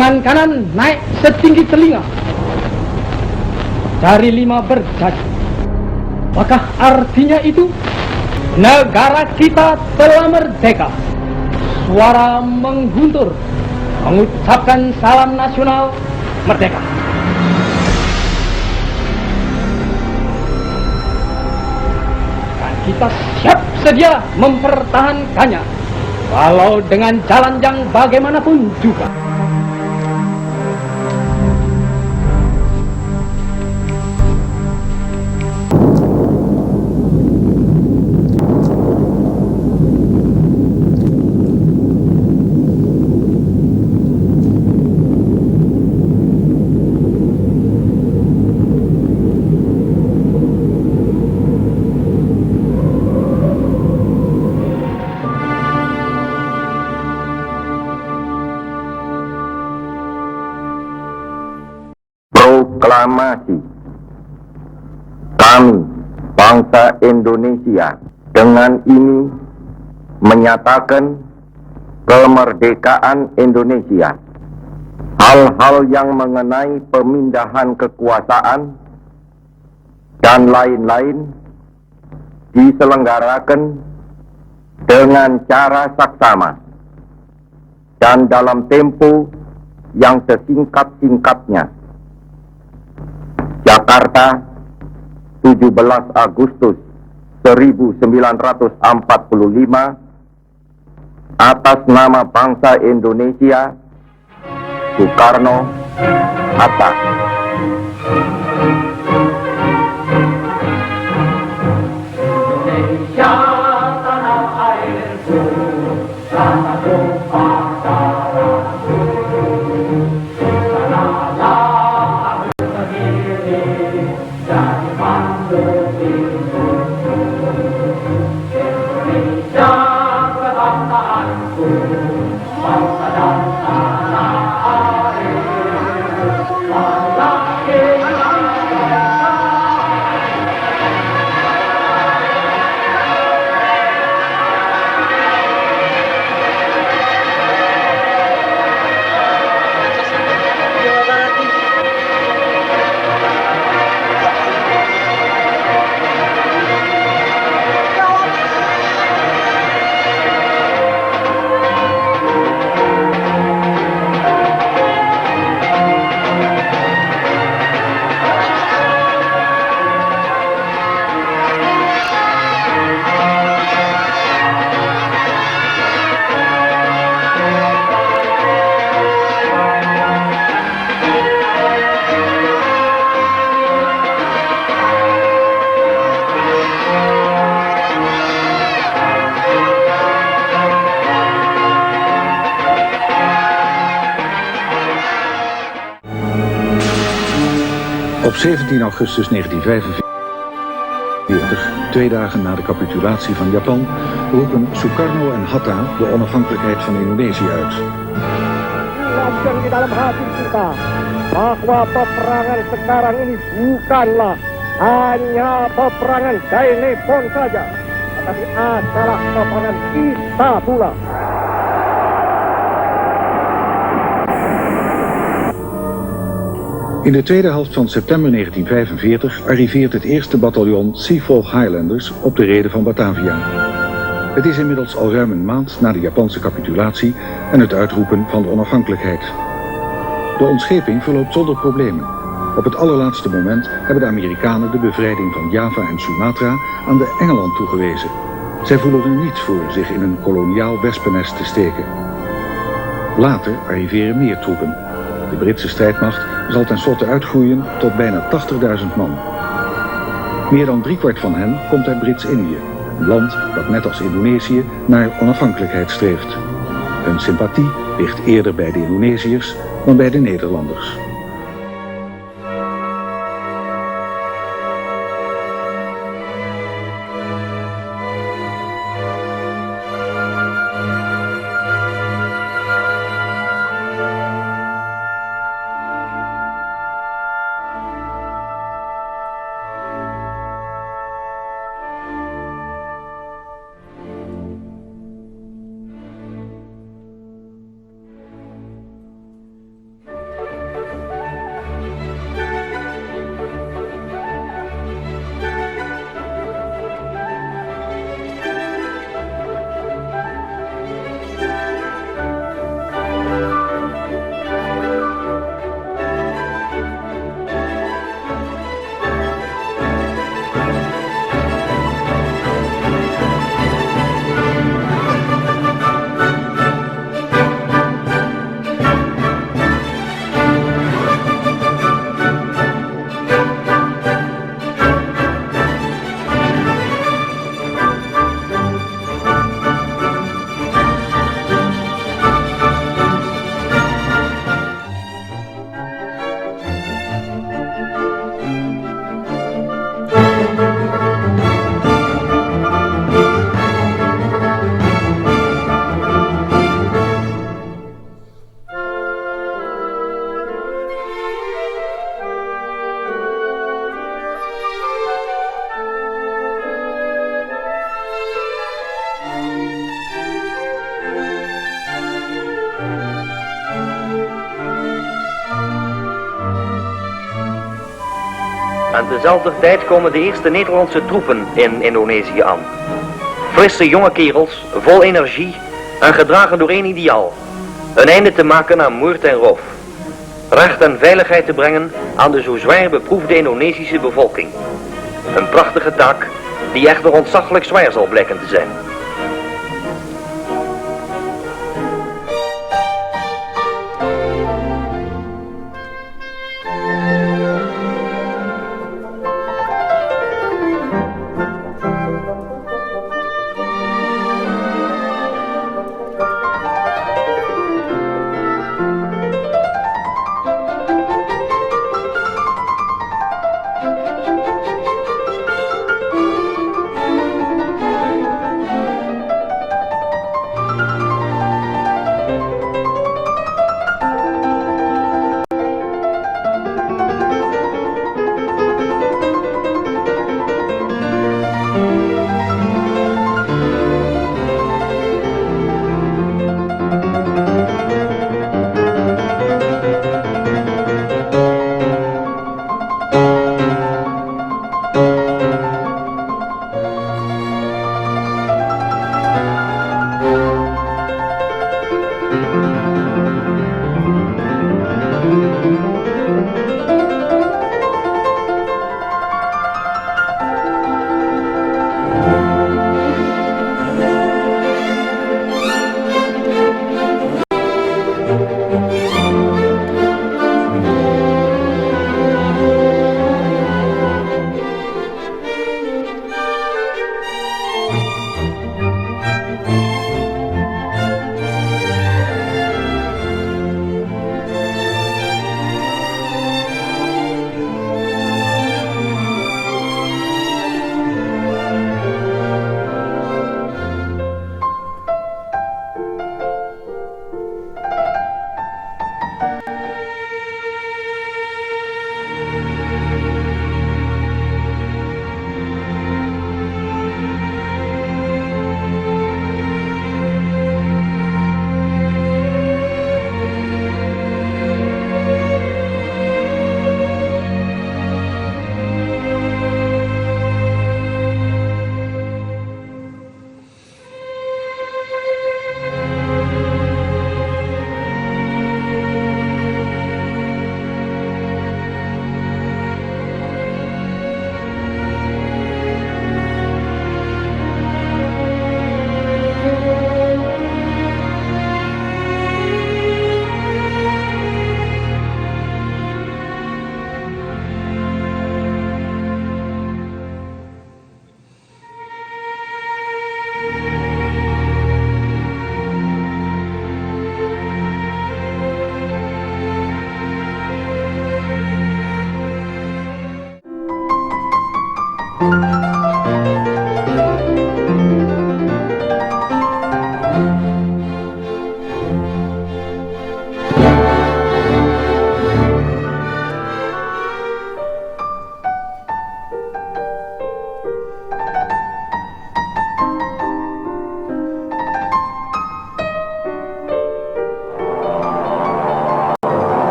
Tangan kanan naik setinggi telinga. Jari 5 berjari. Apakah artinya itu? Negara kita telah merdeka. Suara mengguntur mengucapkan salam nasional merdeka. Dan kita siap sedia mempertahankannya, walau dengan jalan yang bagaimanapun juga. Proklamasi. Kami, bangsa Indonesia, dengan ini menyatakan kemerdekaan Indonesia. Hal-hal yang mengenai pemindahan kekuasaan dan lain-lain diselenggarakan dengan cara saksama dan dalam tempo yang sesingkat-singkatnya. Jakarta, 17 Agustus 1945, atas nama bangsa Indonesia, Soekarno, Hatta. Indonesia, tanah airku, rasa tumpah darahku, sanalah aku berdiri dari mandiriku. Indonesia, kebangsaanku, bangsa dan tanah air. Op 17 augustus 1945, 2 dagen na de capitulatie van Japan, roepen Soekarno en Hatta de onafhankelijkheid van Indonesië uit. Jelaskan di dalam hati kita bahwa peperangan sekarang ini bukanlah hanya peperangan Daenepon saja, tetapi adalah peperangan kita pula. In de tweede helft van september 1945 arriveert het eerste bataljon Seafolk Highlanders op de reden van Batavia. Het is inmiddels al ruim een maand na de Japanse capitulatie en het uitroepen van de onafhankelijkheid. De ontscheping verloopt zonder problemen. Op het allerlaatste moment hebben de Amerikanen de bevrijding van Java en Sumatra aan de Engeland toegewezen. Zij voelen er niets voor zich in een koloniaal wespennest te steken. Later arriveren meer troepen. De Britse strijdmacht zal tenslotte uitgroeien tot bijna 80.000 man. Meer dan driekwart van hen komt uit Brits-Indië, een land dat net als Indonesië naar onafhankelijkheid streeft. Hun sympathie ligt eerder bij de Indonesiërs dan bij de Nederlanders. Aan dezelfde tijd komen de eerste Nederlandse troepen in Indonesië aan. Frisse jonge kerels, vol energie en gedragen door één ideaal. Een einde te maken aan moord en roof. Recht en veiligheid te brengen aan de zo zwaar beproefde Indonesische bevolking. Een prachtige taak die echter ontzaglijk zwaar zal blijken te zijn.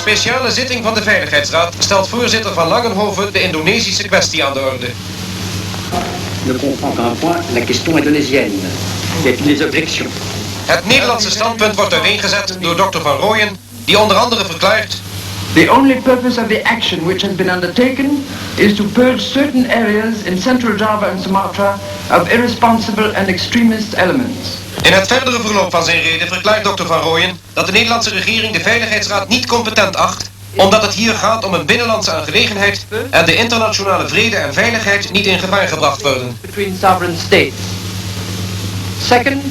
speciale zitting van de Veiligheidsraad stelt voorzitter Van Langenhoven de Indonesische kwestie aan de orde. Ne comprendra point la question indonésienne. Y a-t-il des objections? Het Nederlandse standpunt wordt uiteengezet door Dr. Van Rooyen, die onder andere verklaart: The only purpose of the action which has been undertaken is to purge certain areas in Central Java and Sumatra of irresponsible and extremist elements. In het verdere verloop van zijn reden verklaart Dr. Van Rooyen dat de Nederlandse regering de Veiligheidsraad niet competent acht, omdat het hier gaat om een binnenlandse aangelegenheid en de internationale vrede en veiligheid niet in gevaar gebracht worden. Between sovereign states. Second,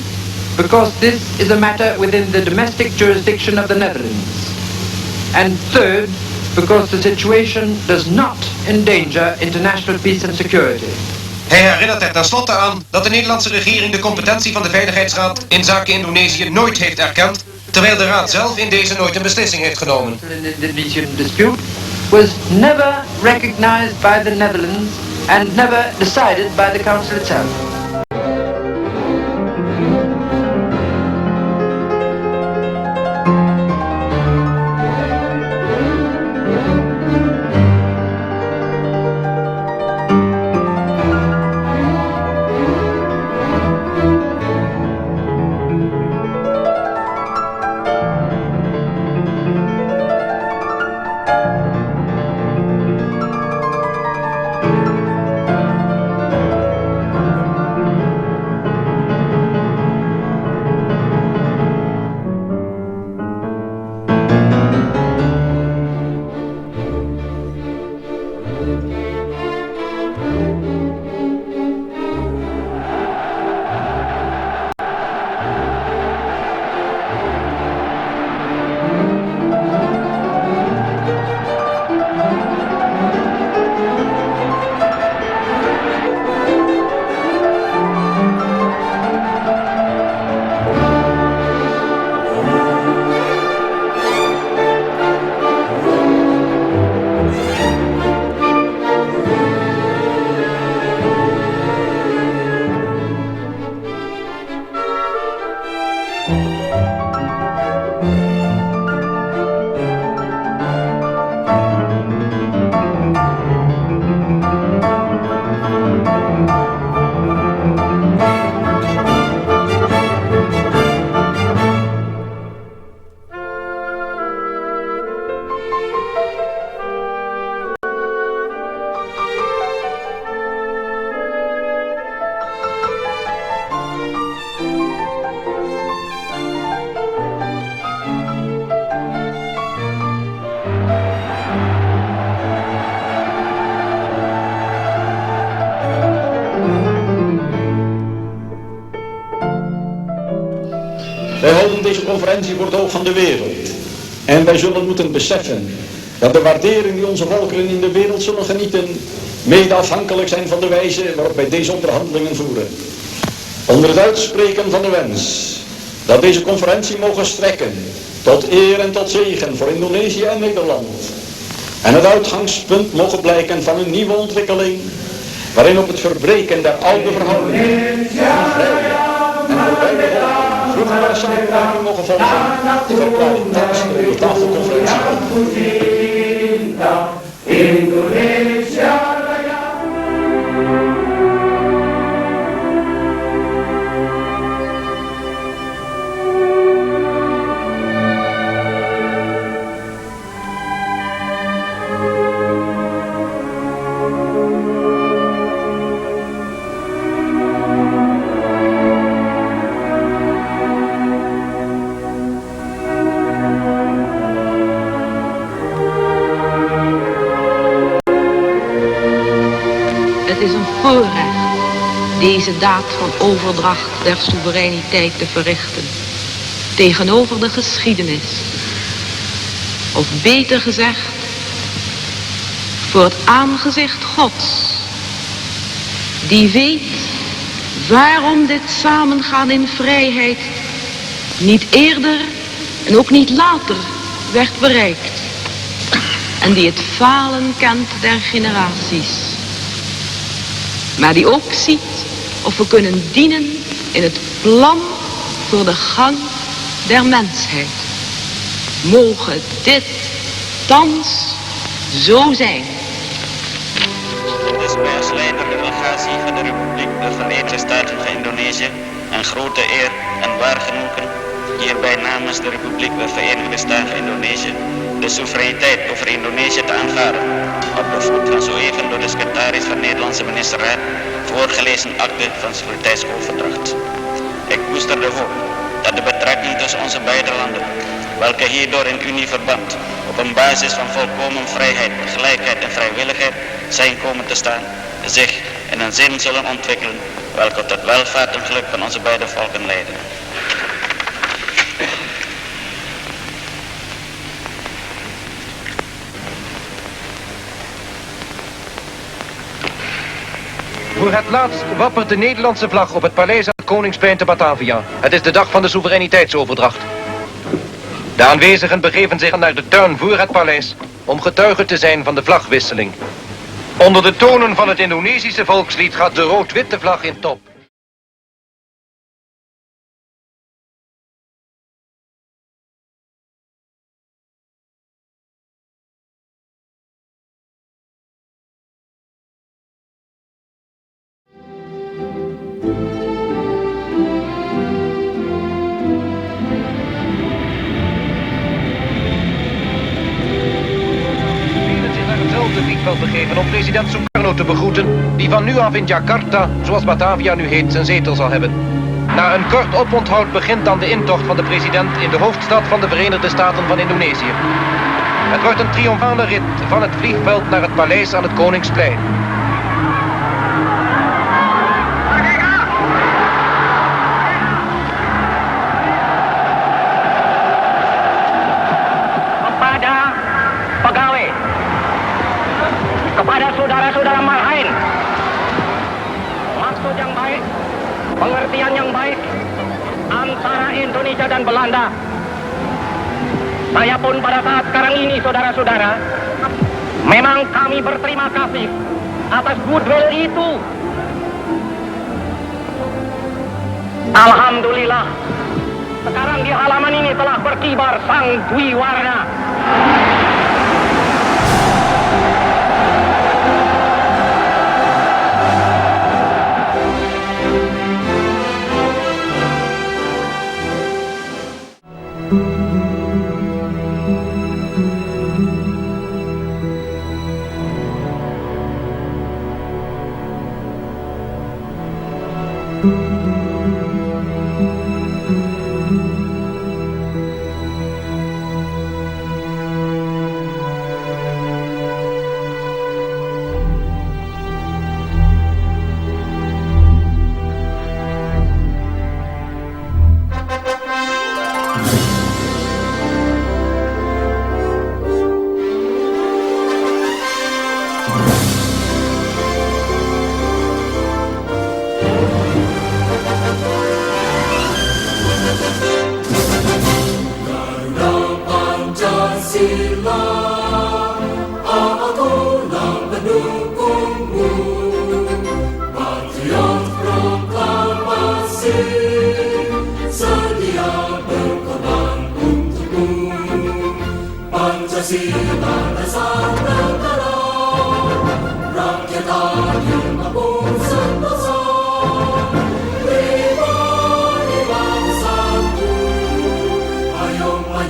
because this is a matter within the domestic jurisdiction of the Netherlands. And third, because the situation does not endanger international peace and security. Hij herinnert er tenslotte aan dat de Nederlandse regering de competentie van de Veiligheidsraad in zaken Indonesië nooit heeft erkend, terwijl de Raad zelf in deze nooit een beslissing heeft genomen. The Indonesian dispute was never recognized by the Netherlands and never decided by the Council itself. Wij houden deze conferentie voor het oog van de wereld. En wij zullen moeten beseffen dat de waardering die onze volkeren in de wereld zullen genieten mede afhankelijk zijn van de wijze waarop wij deze onderhandelingen voeren. Onder het uitspreken van de wens dat deze conferentie mogen strekken tot eer en tot zegen voor Indonesië en Nederland. En het uitgangspunt mogen blijken van een nieuwe ontwikkeling waarin op het verbreken der oude verhoudingen van vrije en voor beide volken vruchtbare samenwerking mogen volgen, verklaar ik tijdens de tafelconferentie. Het is een voorrecht deze daad van overdracht der soevereiniteit te verrichten tegenover de geschiedenis. Of beter gezegd, voor het aangezicht Gods, die weet waarom dit samengaan in vrijheid niet eerder en ook niet later werd bereikt. En die het falen kent der generaties. Maar die ook ziet of we kunnen dienen in het plan voor de gang der mensheid. Mogen dit thans zo zijn. Het is mij als leider der delegatie van de Republiek der Verenigde Staten van Indonesië een grote eer en waar genoegen hierbij namens de Republiek der Verenigde Staten van Indonesië de soevereiniteit over Indonesië te aanvaarden, op de voet van zo even door de secretaris van de Nederlandse ministerraad voorgelezen akte van soevereiniteitsoverdracht. Ik koester de hoop dat de betrekking tussen onze beide landen, welke hierdoor in unieverband op een basis van volkomen vrijheid, gelijkheid en vrijwilligheid zijn komen te staan, zich in een zin zullen ontwikkelen, welke tot welvaart en geluk van onze beide volken leiden. Voor het laatst wappert de Nederlandse vlag op het paleis aan het Koningsplein te Batavia. Het is de dag van de soevereiniteitsoverdracht. De aanwezigen begeven zich naar de tuin voor het paleis om getuige te zijn van de vlagwisseling. Onder de tonen van het Indonesische volkslied gaat de rood-witte vlag in top. Begeven om president Sukarno te begroeten, die van nu af in Jakarta, zoals Batavia nu heet, zijn zetel zal hebben. Na een kort oponthoud begint dan de intocht van de president in de hoofdstad van de Verenigde Staten van Indonesië. Het wordt een triomfale rit van het vliegveld naar het paleis aan het Koningsplein. Kepada saudara-saudara marhain, maksud yang baik, pengertian yang baik antara Indonesia dan Belanda. Saya pun pada saat sekarang ini, saudara-saudara, memang kami berterima kasih atas goodwill itu. Alhamdulillah, sekarang di halaman ini telah berkibar sang Dwi Warna.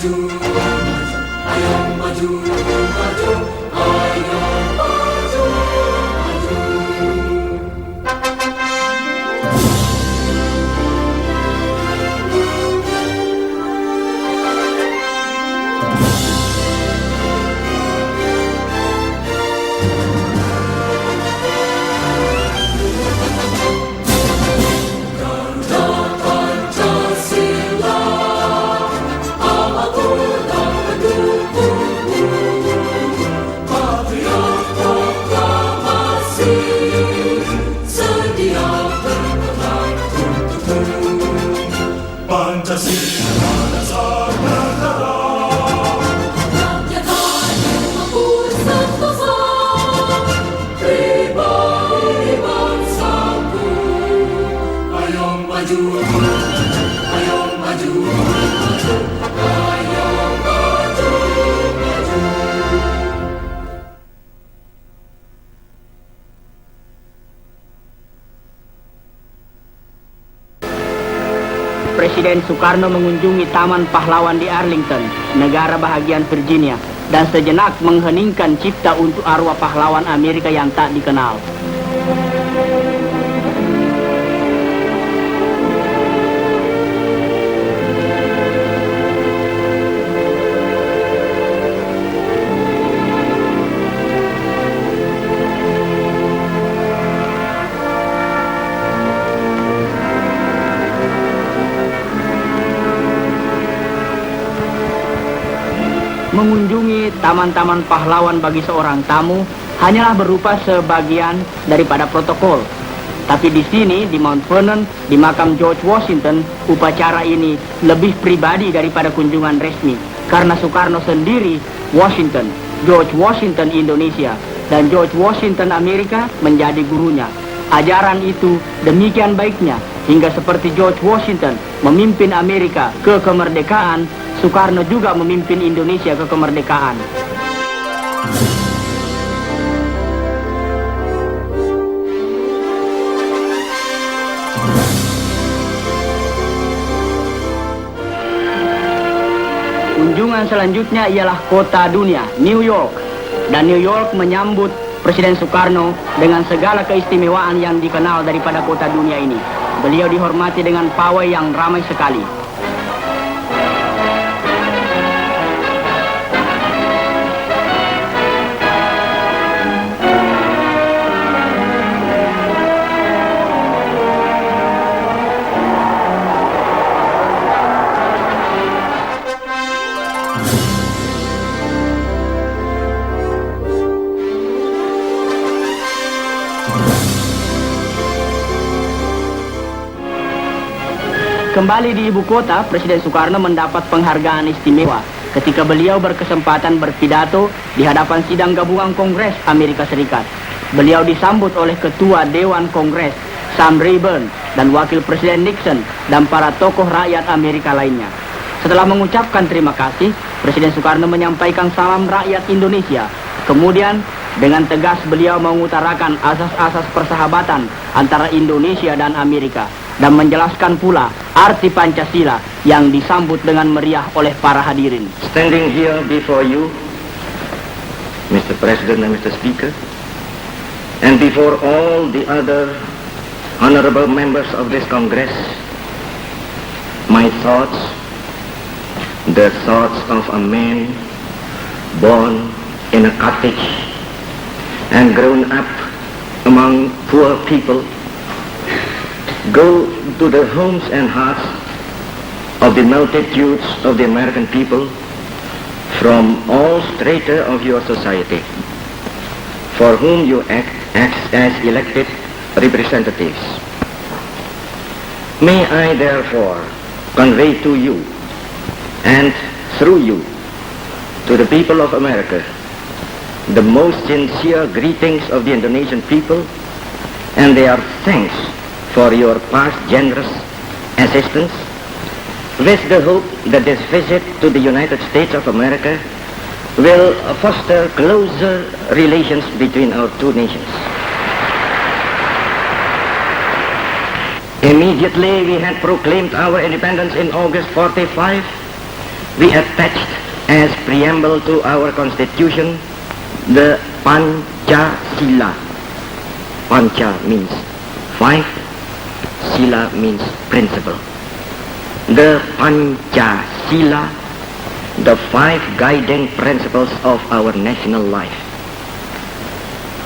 maju, maju, ayo maju, maju. Presiden Soekarno mengunjungi Taman Pahlawan di Arlington, negara bahagian Virginia, dan sejenak mengheningkan cipta untuk arwah pahlawan Amerika yang tak dikenal. Mengunjungi taman-taman pahlawan bagi seorang tamu hanyalah berupa sebagian daripada protokol. Tapi di sini, di Mount Vernon, di makam George Washington, upacara ini lebih pribadi daripada kunjungan resmi. Karena Soekarno sendiri, Washington, George Washington Indonesia, dan George Washington Amerika menjadi gurunya. Ajaran itu demikian baiknya, hingga seperti George Washington memimpin Amerika ke kemerdekaan, Soekarno juga memimpin Indonesia ke kemerdekaan. Kunjungan selanjutnya ialah kota dunia, New York. Dan New York menyambut Presiden Soekarno dengan segala keistimewaan yang dikenal daripada kota dunia ini. Beliau dihormati dengan pawai yang ramai sekali. Kembali di ibu kota, Presiden Soekarno mendapat penghargaan istimewa ketika beliau berkesempatan berpidato di hadapan sidang gabungan Kongres Amerika Serikat. Beliau disambut oleh Ketua Dewan Kongres Sam Rayburn dan Wakil Presiden Nixon dan para tokoh rakyat Amerika lainnya. Setelah mengucapkan terima kasih, Presiden Soekarno menyampaikan salam rakyat Indonesia. Kemudian dengan tegas beliau mengutarakan asas-asas persahabatan antara Indonesia dan Amerika dan menjelaskan pula arti Pancasila yang disambut dengan meriah oleh para hadirin. Standing here before you, Mr. President and Mr. Speaker, and before all the other honorable members of this Congress, my thoughts, the thoughts of a man born in a cottage and grown up among poor people, go to the homes and hearts of the multitudes of the American people from all strata of your society, for whom you act as elected representatives. May I therefore convey to you and through you to the people of America the most sincere greetings of the Indonesian people and their thanks for your past generous assistance, with the hope that this visit to the United States of America will foster closer relations between our two nations. Immediately we had proclaimed our independence in August 45, we attached as preamble to our constitution the Pancasila. Panca means five, Sila means principle. The Pancasila, the five guiding principles of our national life.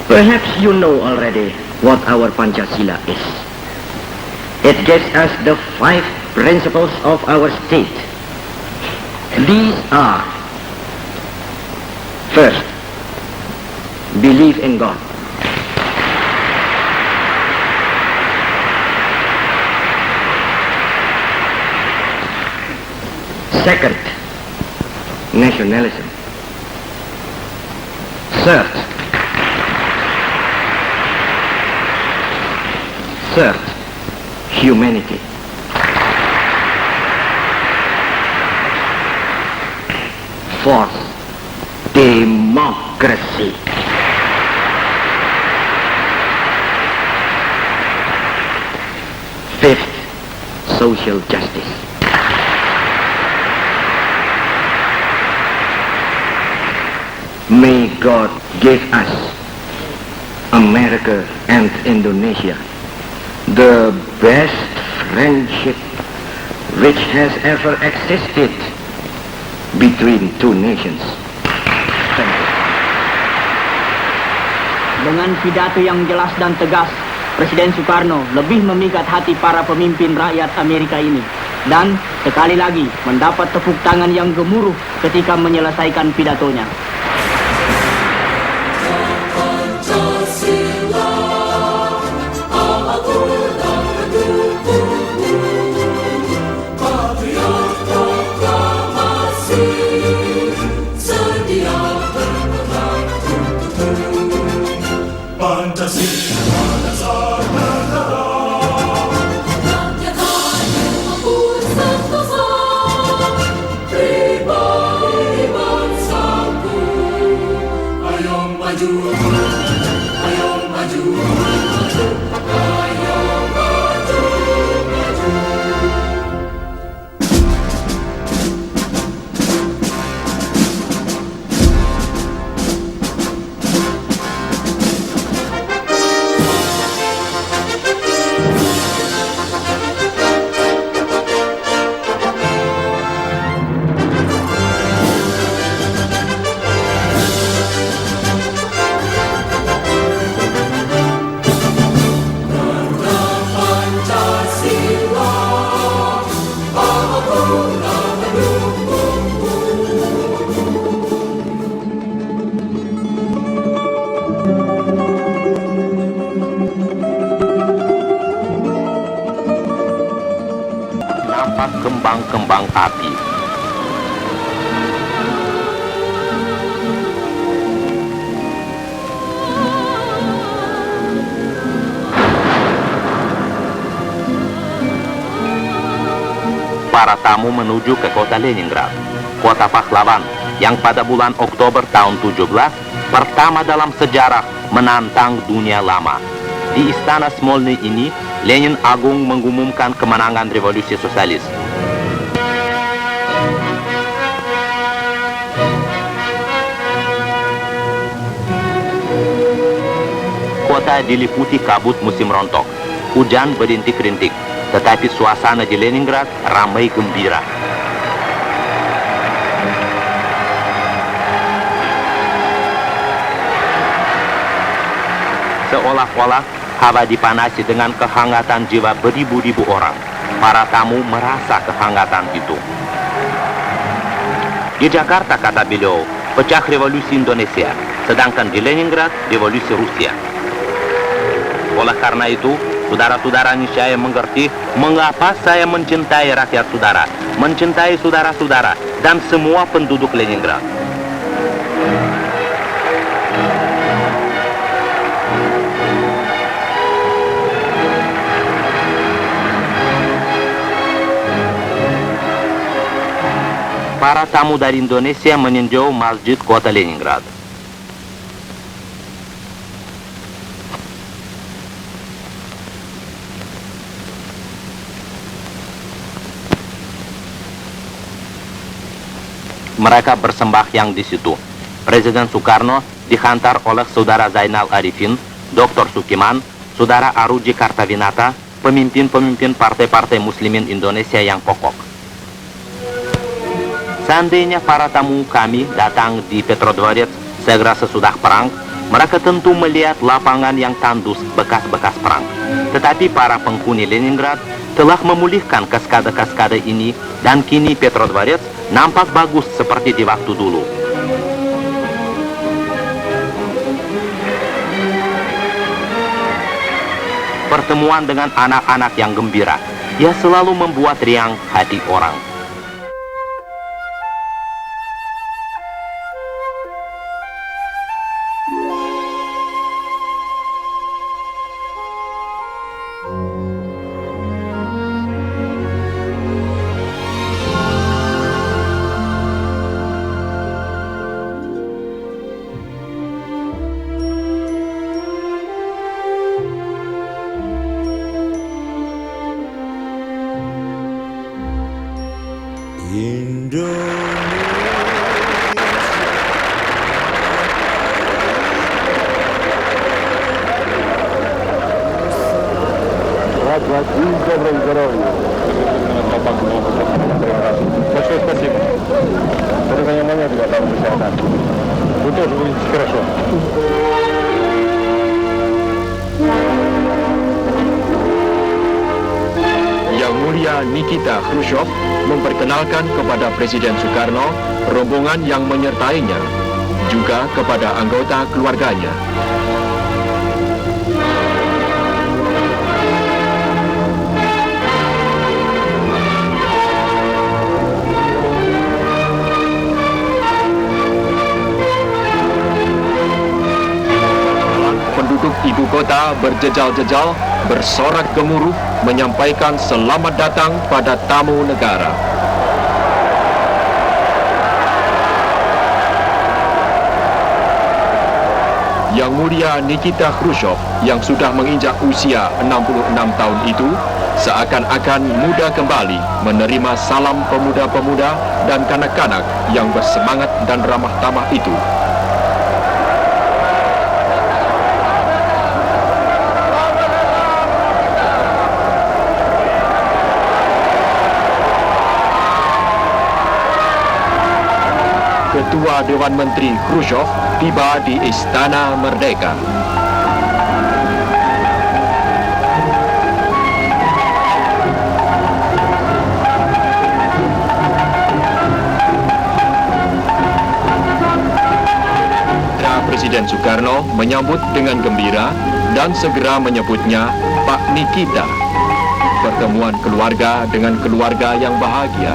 Perhaps you know already what our Pancasila is. It gives us the five principles of our state. These are: first, believe in God. Second, nationalism. Third, humanity. Fourth, democracy. Fifth, social justice. May God give us, America and Indonesia, the best friendship which has ever existed between two nations. Thank you. Dengan pidato yang jelas dan tegas, Presiden Soekarno lebih memikat hati para pemimpin rakyat Amerika ini. Dan sekali lagi mendapat tepuk tangan yang gemuruh ketika menyelesaikan pidatonya. Kembang-kembang api. Para tamu menuju ke kota Leningrad, kota pahlawan yang pada bulan Oktober tahun 17 pertama dalam sejarah menantang dunia lama. Di Istana Smolny ini, Lenin Agung mengumumkan kemenangan revolusi sosialis. Kota diliputi kabut musim rontok. Hujan berintik-rintik, tetapi suasana di Leningrad ramai gembira. Seolah-olah hawa dipanasi dengan kehangatan jiwa beribu-ribu orang. Para tamu merasa kehangatan itu. Di Jakarta, kata beliau, pecah revolusi Indonesia, sedangkan di Leningrad revolusi Rusia. Oleh karena itu, saudara-saudara niscaya mengerti mengapa saya mencintai rakyat saudara, mencintai saudara-saudara, dan semua penduduk Leningrad. Para tamu dari Indonesia meninjau masjid kota Leningrad. Mereka bersembahyang di situ. Presiden Soekarno dihantar oleh Saudara Zainal Arifin, Dr. Sukiman, Saudara Aruji Kartawinata, pemimpin-pemimpin partai-partai muslimin Indonesia yang pokok. Seandainya para tamu kami datang di Petrodvorets segera sesudah perang, mereka tentu melihat lapangan yang tandus bekas-bekas perang. Tetapi para penghuni Leningrad telah memulihkan kaskade-kaskade ini dan kini Petrodvorets nampak bagus seperti di waktu dulu. Pertemuan dengan anak-anak yang gembira, ia selalu membuat riang hati orang. Доброго здоровья. Большое спасибо. Это не момент, когда вы себя. Вы тоже выглядите хорошо. Yang Mulia Nikita Khrushchev memperkenalkan kepada Presiden Soekarno rombongan yang menyertainya, juga kepada anggota keluarganya. Penduduk ibu kota berjejal-jejal, bersorak gemuruh, menyampaikan selamat datang pada tamu negara. Yang Mulia Nikita Khrushchev yang sudah menginjak usia 66 tahun itu seakan-akan muda kembali menerima salam pemuda-pemuda dan kanak-kanak yang bersemangat dan ramah tamah itu. Ketua Dewan Menteri Khrushchev tiba di Istana Merdeka. Presiden Soekarno menyambut dengan gembira dan segera menyebutnya Pak Nikita. Pertemuan keluarga dengan keluarga yang bahagia.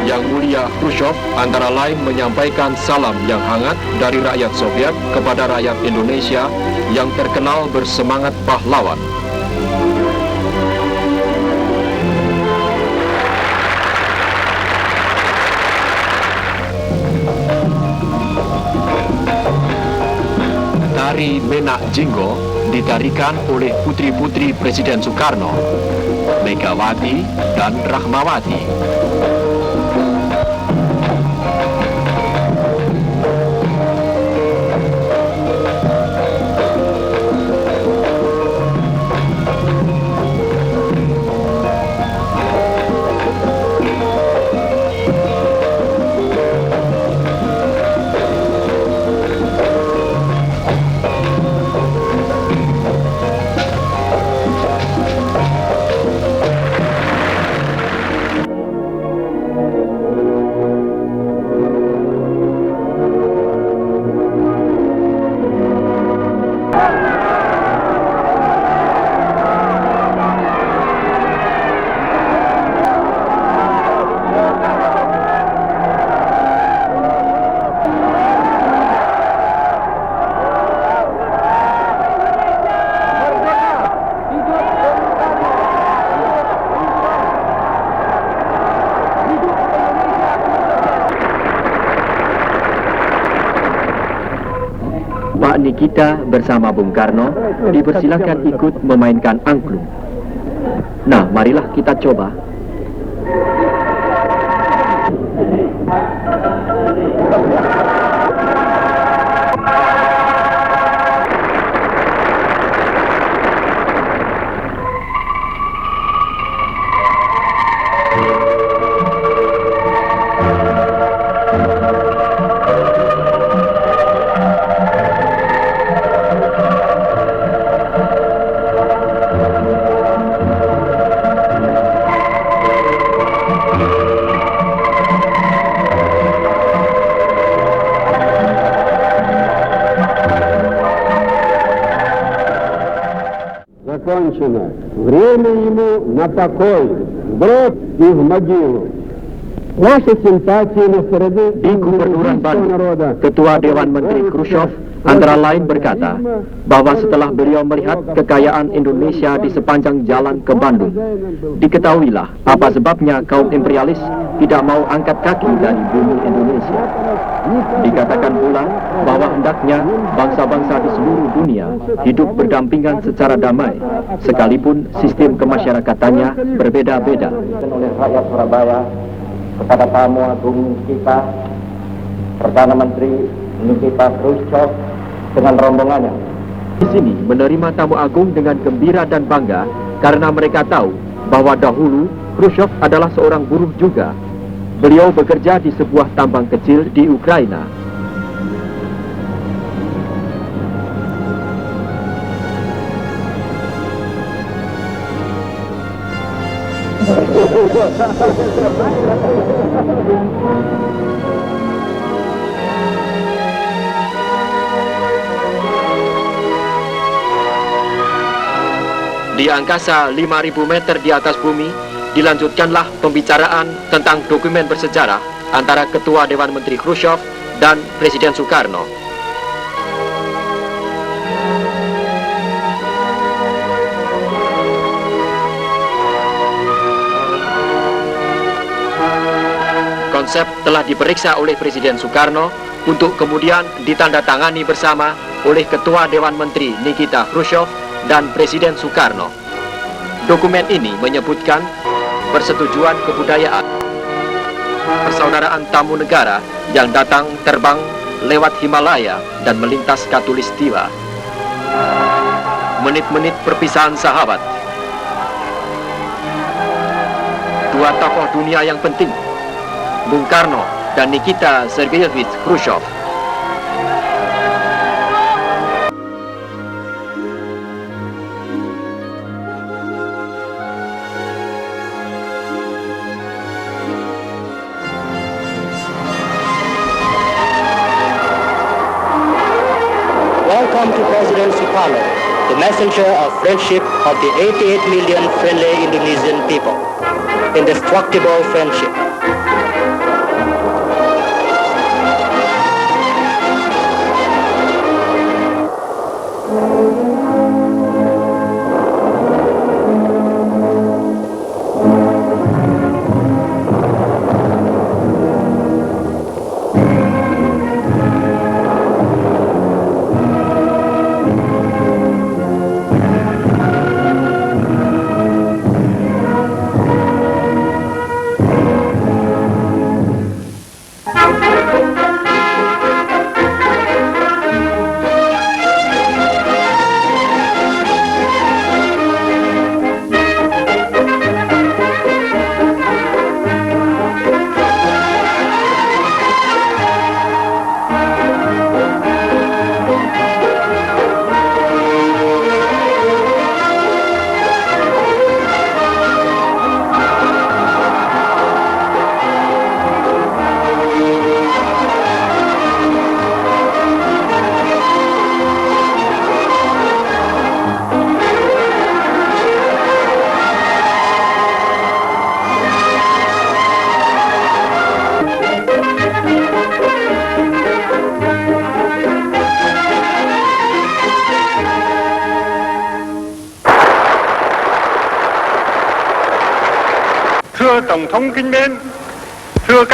Yang Mulia Khrushchev antara lain menyampaikan salam yang hangat dari rakyat Soviet kepada rakyat Indonesia yang terkenal bersemangat pahlawan. Tari Menak Jinggo ditarikan oleh putri-putri Presiden Soekarno, Megawati dan Rahmawati. Pak Nikita bersama Bung Karno dipersilakan ikut memainkan angklung. Nah, marilah kita coba. Закончено. Время ему на покой, в гроб и в могилу. Наши симпатии на стороне di Gubernuran Bandung, Ketua Dewan Menteri Khrushchev Antara lain berkata bahwa setelah beliau melihat kekayaan Indonesia di sepanjang jalan ke Bandung, diketahuilah apa sebabnya kaum imperialis tidak mau angkat kaki dari bumi Indonesia. Dikatakan pula bahwa hendaknya bangsa-bangsa di seluruh dunia hidup berdampingan secara damai, sekalipun sistem kemasyarakatannya berbeda-beda. Oleh rakyat Surabaya kepada tamu agung kita, Perdana Menteri Nikita Khrushchev dengan rombongannya. Di sini menerima tamu agung dengan gembira dan bangga karena mereka tahu bahwa dahulu Khrushchev adalah seorang buruh juga. Beliau bekerja di sebuah tambang kecil di Ukraina. Di angkasa 5.000 meter di atas bumi, dilanjutkanlah pembicaraan tentang dokumen bersejarah antara Ketua Dewan Menteri Khrushchev dan Presiden Soekarno. Konsep telah diperiksa oleh Presiden Soekarno untuk kemudian ditandatangani bersama oleh Ketua Dewan Menteri Nikita Khrushchev dan Presiden Soekarno. Dokumen ini menyebutkan persetujuan kebudayaan, persaudaraan tamu negara yang datang terbang lewat Himalaya dan melintas Katulistiwa, menit-menit perpisahan sahabat, dua tokoh dunia yang penting, Bung Karno dan Nikita Sergeyevich Khrushchev. Welcome to President Soekarno, the messenger of friendship of the 88 million friendly Indonesian people. Indestructible friendship.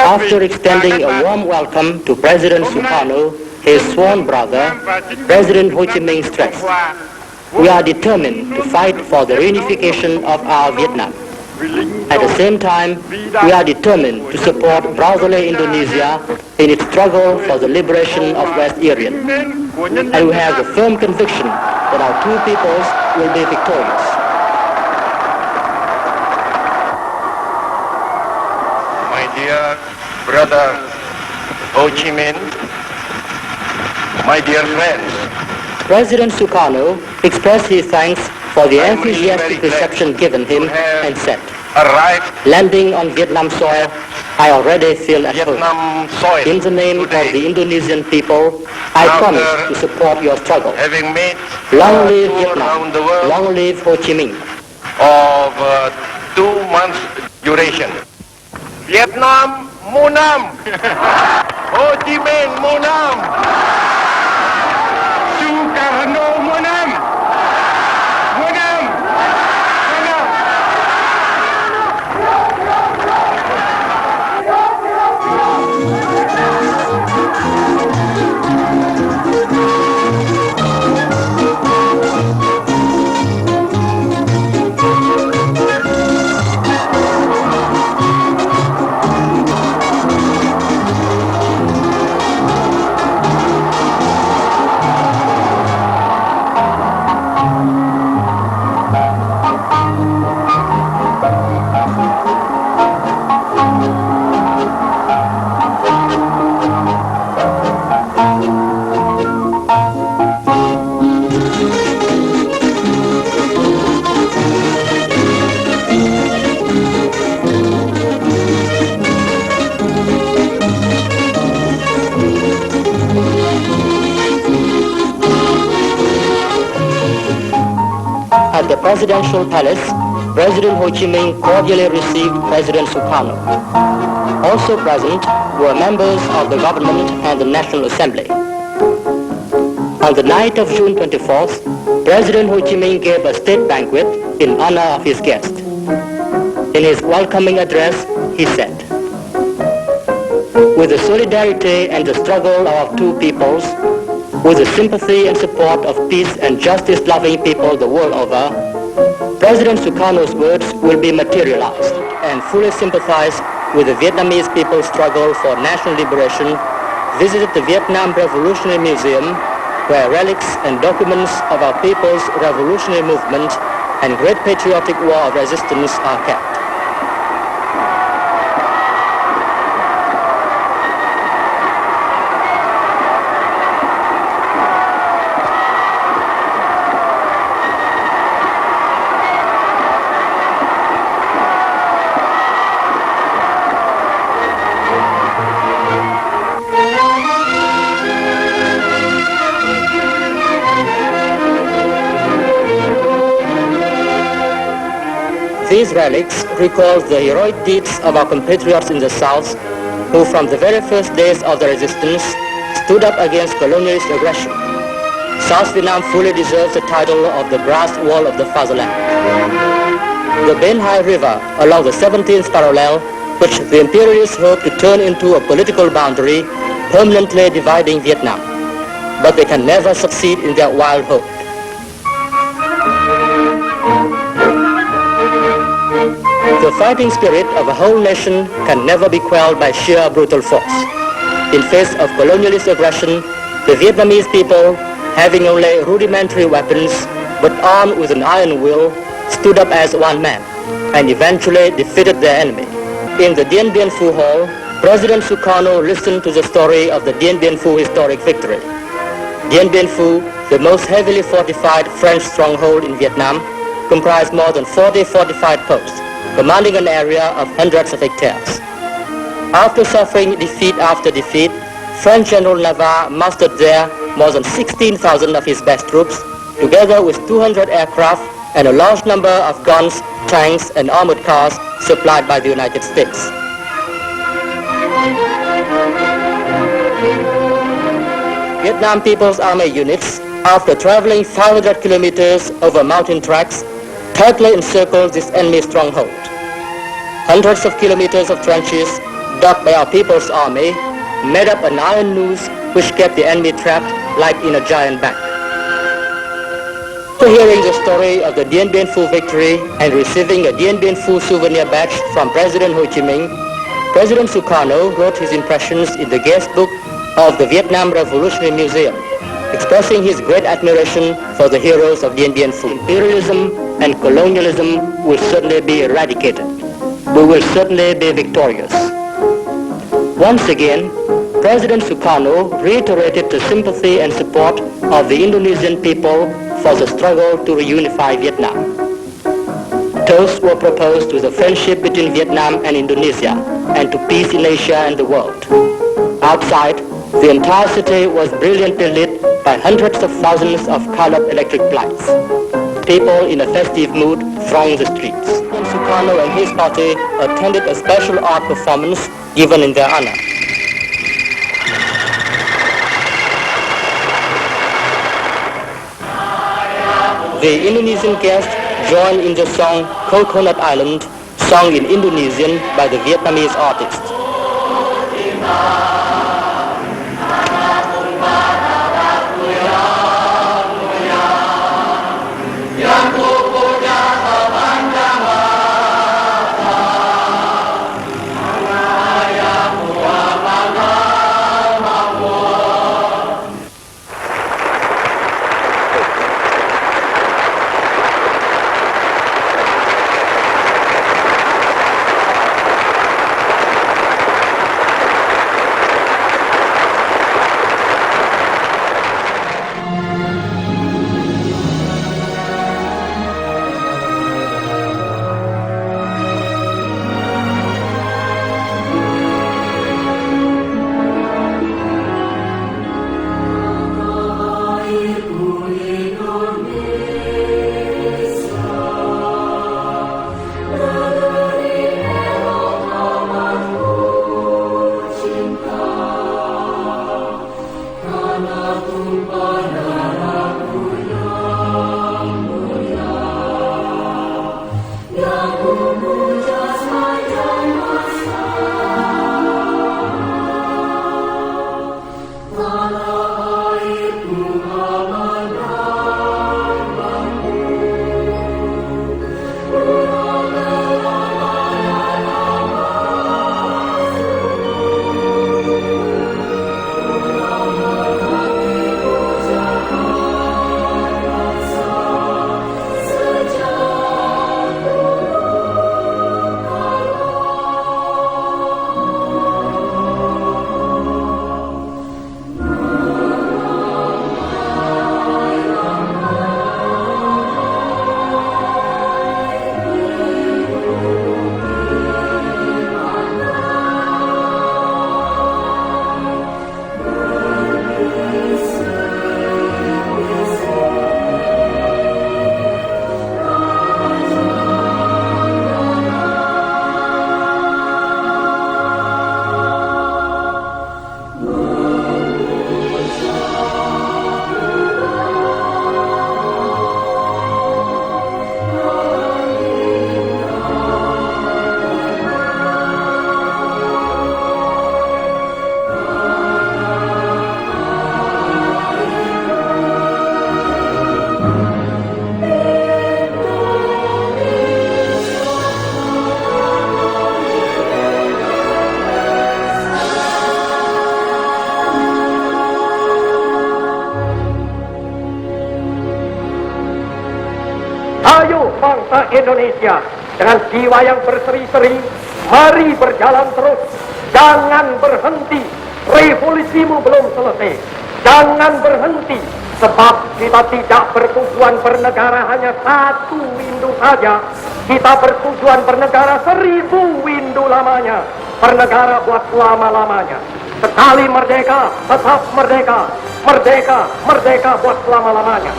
After extending a warm welcome to President Soekarno, his sworn brother, President Ho Chi Minh stressed, "We are determined to fight for the reunification of our Vietnam. At the same time, we are determined to support brotherly Indonesia in its struggle for the liberation of West Irian. And we have the firm conviction that our two peoples will be victorious." My dear brother Ho Chi Minh, my dear friends, President Soekarno expressed his thanks for the enthusiastic reception given him and said, "Landing on Vietnam soil, I already feel at home. In the name of the Indonesian people, I promise to support your struggle. Long live Vietnam, long live Ho Chi Minh." Of 2 months duration. Vietnam Munam, Ho Chi Minh Munam. Soekarno menang. Menang. Menang. At the presidential palace, President Ho Chi Minh cordially received President Sukarno. Also present were members of the government and the National Assembly. On the night of June 24th, President Ho Chi Minh gave a state banquet in honor of his guest. In his welcoming address, he said, "With the solidarity and the struggle of two peoples, with the sympathy and support of peace and justice-loving people the world over, President Sukarno's words will be materialized and fully sympathize with the Vietnamese people's struggle for national liberation, visited the Vietnam Revolutionary Museum, where relics and documents of our people's revolutionary movement and great patriotic war of resistance are kept." These relics recall the heroic deeds of our compatriots in the South, who from the very first days of the resistance stood up against colonialist aggression. South Vietnam fully deserves the title of the brass wall of the fatherland. The Ben Hai River along the 17th parallel, which the imperialists hope to turn into a political boundary, permanently dividing Vietnam. But they can never succeed in their wild hope. The fighting spirit of a whole nation can never be quelled by sheer brutal force. In face of colonialist aggression, the Vietnamese people, having only rudimentary weapons but armed with an iron will, stood up as one man and eventually defeated their enemy. In the Dien Bien Phu Hall, President Sukarno listened to the story of the Dien Bien Phu historic victory. Dien Bien Phu, the most heavily fortified French stronghold in Vietnam, comprised more than 40 fortified posts, commanding an area of hundreds of hectares. After suffering defeat after defeat, French General Navarre mustered there more than 16,000 of his best troops, together with 200 aircraft and a large number of guns, tanks, and armored cars supplied by the United States. Vietnam People's Army units, after traveling 500 kilometers over mountain tracks, tightly encircled this enemy stronghold. Hundreds of kilometers of trenches, dug by our People's Army, made up an iron noose which kept the enemy trapped like in a giant bank. After hearing the story of the Dien Bien Phu victory and receiving a Dien Bien Phu souvenir badge from President Ho Chi Minh, President Sukarno wrote his impressions in the guest book of the Vietnam Revolutionary Museum, expressing his great admiration for the heroes of Dien Bien Phu. Imperialism and colonialism will certainly be eradicated. We will certainly be victorious. Once again, President Sukarno reiterated the sympathy and support of the Indonesian people for the struggle to reunify Vietnam. Toasts were proposed to the friendship between Vietnam and Indonesia and to peace in Asia and the world. Outside, the entire city was brilliantly lit by hundreds of thousands of colored electric lights. People in a festive mood thronged the streets. Sukarno and his party attended a special art performance given in their honor. the Indonesian guests join in the song Coconut Island, sung in Indonesian by the Vietnamese artist. Ayo bangsa Indonesia, dengan jiwa yang berseri-seri, mari berjalan terus. Jangan berhenti, revolusimu belum selesai. Jangan berhenti, sebab kita tidak bertujuan bernegara hanya satu windu saja. Kita bertujuan bernegara 1000 windu lamanya. Bernegara buat selama-lamanya. Sekali merdeka, tetap merdeka. Merdeka, merdeka buat selama-lamanya.